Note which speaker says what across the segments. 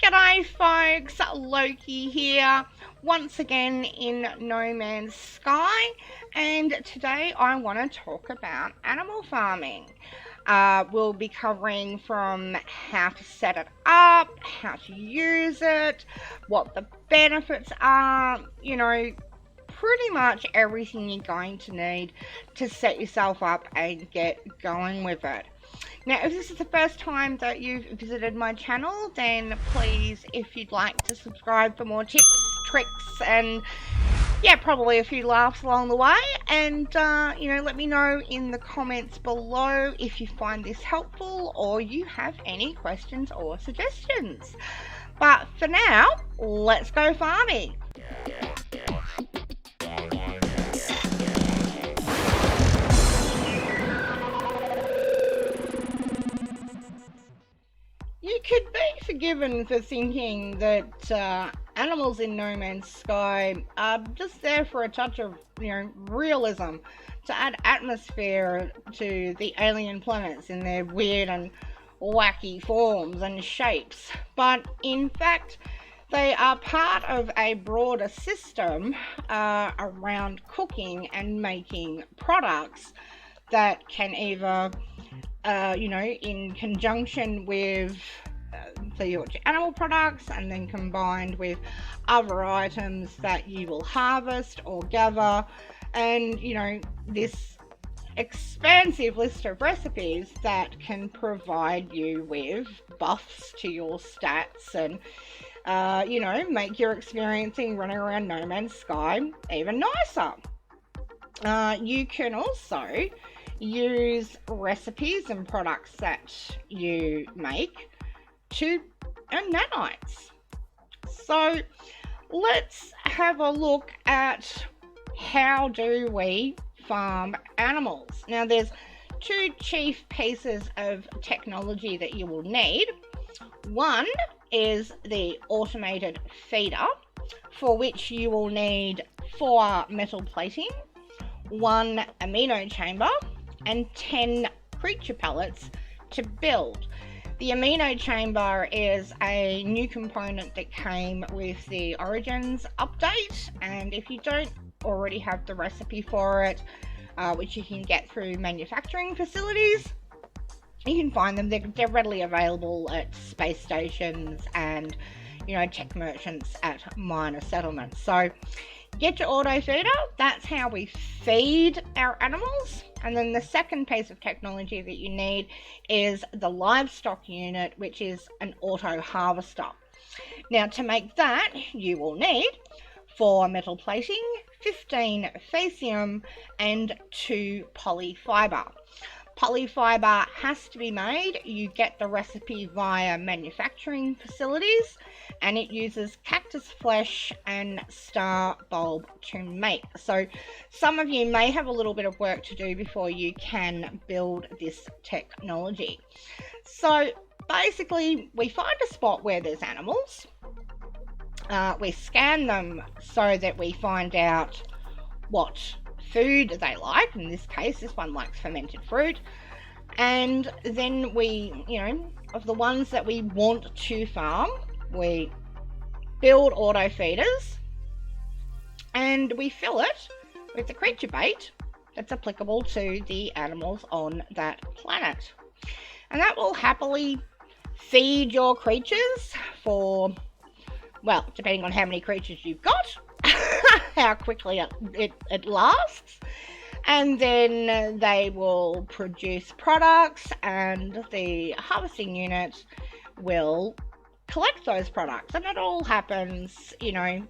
Speaker 1: G'day folks, Loki here, once again in No Man's Sky, and today I want to talk about animal farming. We'll be covering from how to set it up, how to use it, what the benefits are, pretty much everything you're going to need to set yourself up and get going with it. Now, if this is the first time that you've visited my channel, then please, if you'd like to subscribe for more tips, tricks, and probably a few laughs along the way. And, let me know in the comments below if you find this helpful or you have any questions or suggestions. But for now, let's go farming. You could be forgiven for thinking that animals in No Man's Sky are just there for a touch of, realism, to add atmosphere to the alien planets in their weird and wacky forms and shapes. But in fact, they are part of a broader system around cooking and making products that can either in conjunction with your animal products and then combined with other items that you will harvest or gather, and this expansive list of recipes that can provide you with buffs to your stats and make your experiencing running around No Man's Sky even nicer. You can also use recipes and products that you make to earn nanites. So let's have a look at how do we farm animals. Now there's two chief pieces of technology that you will need. One is the automated feeder, for which you will need 4 metal plating, 1 amino chamber, and 10 creature pellets to build. The amino chamber is a new component that came with the Origins update, and if you don't already have the recipe for it, which you can get through manufacturing facilities, you can find them. They're readily available at space stations and tech merchants at minor settlements. So get your auto feeder. That's how we feed our animals. And then the second piece of technology that you need is the livestock unit, which is an auto harvester. Now to make that, you will need 4 metal plating, 15 faecium, and 2 polyfiber. Polyfiber has to be made. You get the recipe via manufacturing facilities, and it uses cactus flesh and star bulb to make. So some of you may have a little bit of work to do before you can build this technology. So basically, we find a spot where there's animals. We scan them so that we find out what food they like. In this case, this one likes fermented fruit. And then we, of the ones that we want to farm, we build auto feeders and we fill it with the creature bait that's applicable to the animals on that planet. And that will happily feed your creatures for, well, depending on how many creatures you've got, how quickly it lasts, and then they will produce products, and the harvesting unit will collect those products. And it all happens,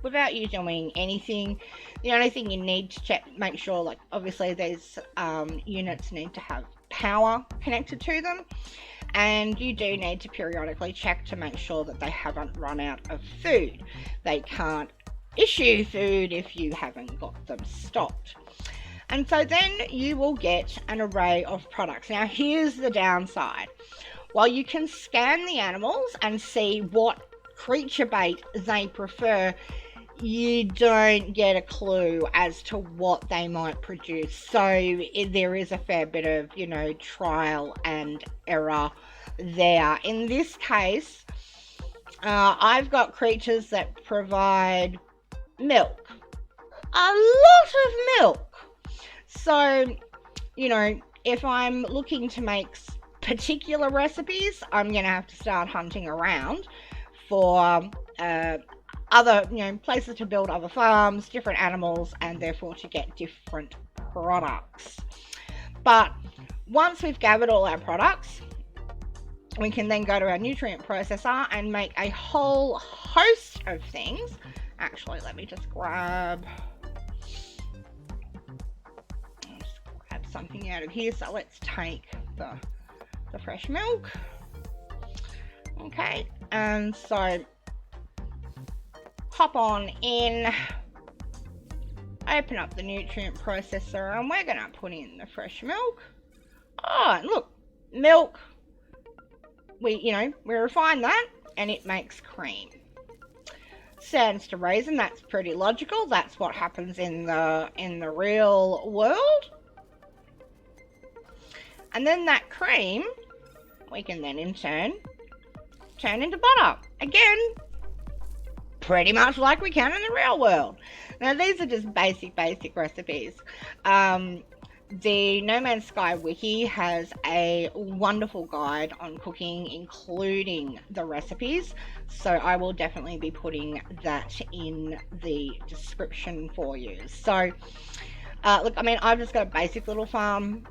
Speaker 1: without you doing anything. The only thing you need to check, make sure, like, obviously these units need to have power connected to them, and you do need to periodically check to make sure that they haven't run out of food. They can't issue food if you haven't got them stocked. And so then you will get an array of products. Now here's the downside. While you can scan the animals and see what creature bait they prefer, you don't get a clue as to what they might produce. So there is a fair bit of, trial and error there. In this case, I've got creatures that provide milk, a lot of milk. So, if I'm looking to make particular recipes, I'm going to have to start hunting around for other, places to build other farms, different animals, and therefore to get different products. But once we've gathered all our products, we can then go to our nutrient processor and make a whole host of things. Actually, let me just grab something out of here. So let's take the fresh milk. Okay, and so hop on in, open up the nutrient processor, and we're gonna put in the fresh milk. Oh, look, milk. We refine that, and it makes cream. Stands to reason. That's pretty logical. That's what happens in the real world. And then that cream, we can then in turn turn into butter. Again, pretty much like we can in the real world. Now, these are just basic recipes. The No Man's Sky wiki has a wonderful guide on cooking, including the recipes. So I will definitely be putting that in the description for you. So, look, I mean, I've just got a basic little farm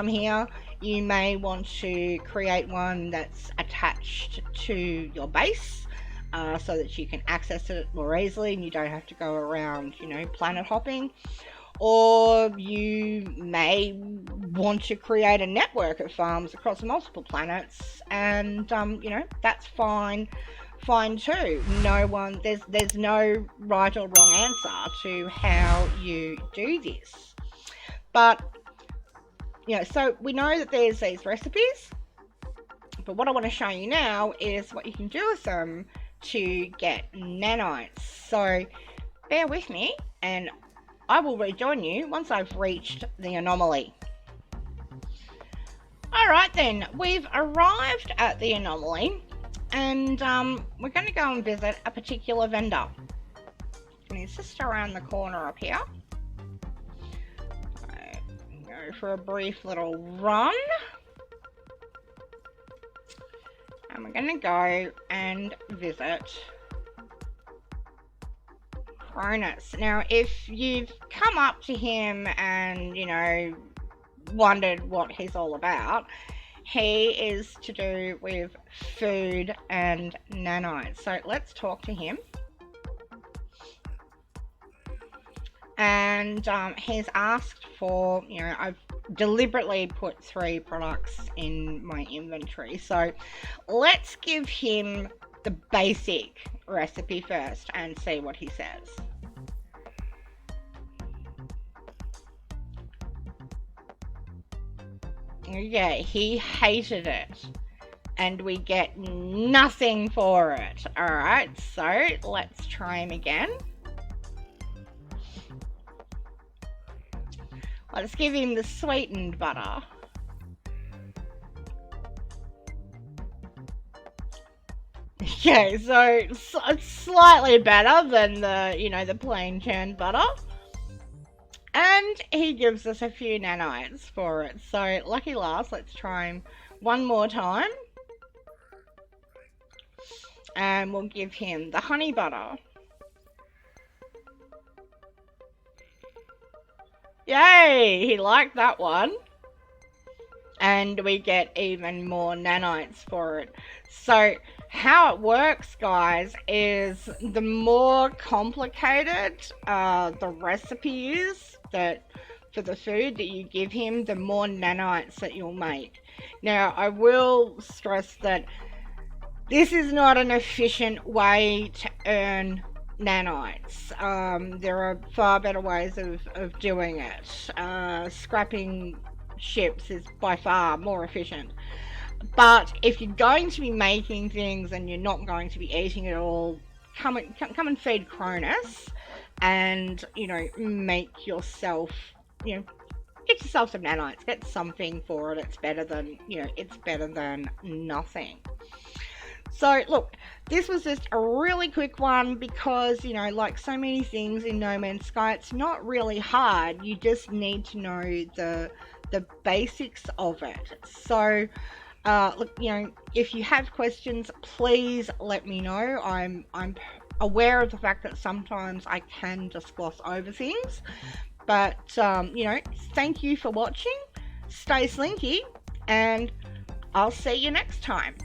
Speaker 1: here. You may want to create one that's attached to your base, so that you can access it more easily and you don't have to go around, planet hopping. Or you may want to create a network of farms across multiple planets, and that's fine too. There's no right or wrong answer to how you do this. But so we know that there's these recipes, but what I want to show you now is what you can do with them to get nanites. So bear with me, and I will rejoin you once I've reached the anomaly. Alright then, we've arrived at the anomaly, and we're going to go and visit a particular vendor. And he's just around the corner up here. Go for a brief little run. And we're going to go and visit Cronus. Now, if you've come up to him and, wondered what he's all about, he is to do with food and nanites. So let's talk to him. And he's asked for, I've deliberately put 3 products in my inventory. So let's give him the basic recipe first and see what he says. Yeah, he hated it, and we get nothing for it. Alright, so let's try him again. Let's give him the sweetened butter. Okay, so it's slightly better than the plain churned butter. And he gives us a few nanites for it. So lucky last, let's try him one more time. And we'll give him the honey butter. Yay! He liked that one. And we get even more nanites for it. So how it works, guys, is the more complicated the recipe is that for the food that you give him, the more nanites that you'll make. Now, I will stress that this is not an efficient way to earn nanites. There are far better ways of doing it. Scrapping ships is by far more efficient. But if you're going to be making things and you're not going to be eating it all, come and feed Cronus, and make yourself, get yourself some nanites, get something for it. It's better than nothing. So, look, this was just a really quick one because, like so many things in No Man's Sky, it's not really hard. You just need to know the basics of it. So, look, if you have questions, please let me know. I'm aware of the fact that sometimes I can just gloss over things, but thank you for watching. Stay slinky, and I'll see you next time.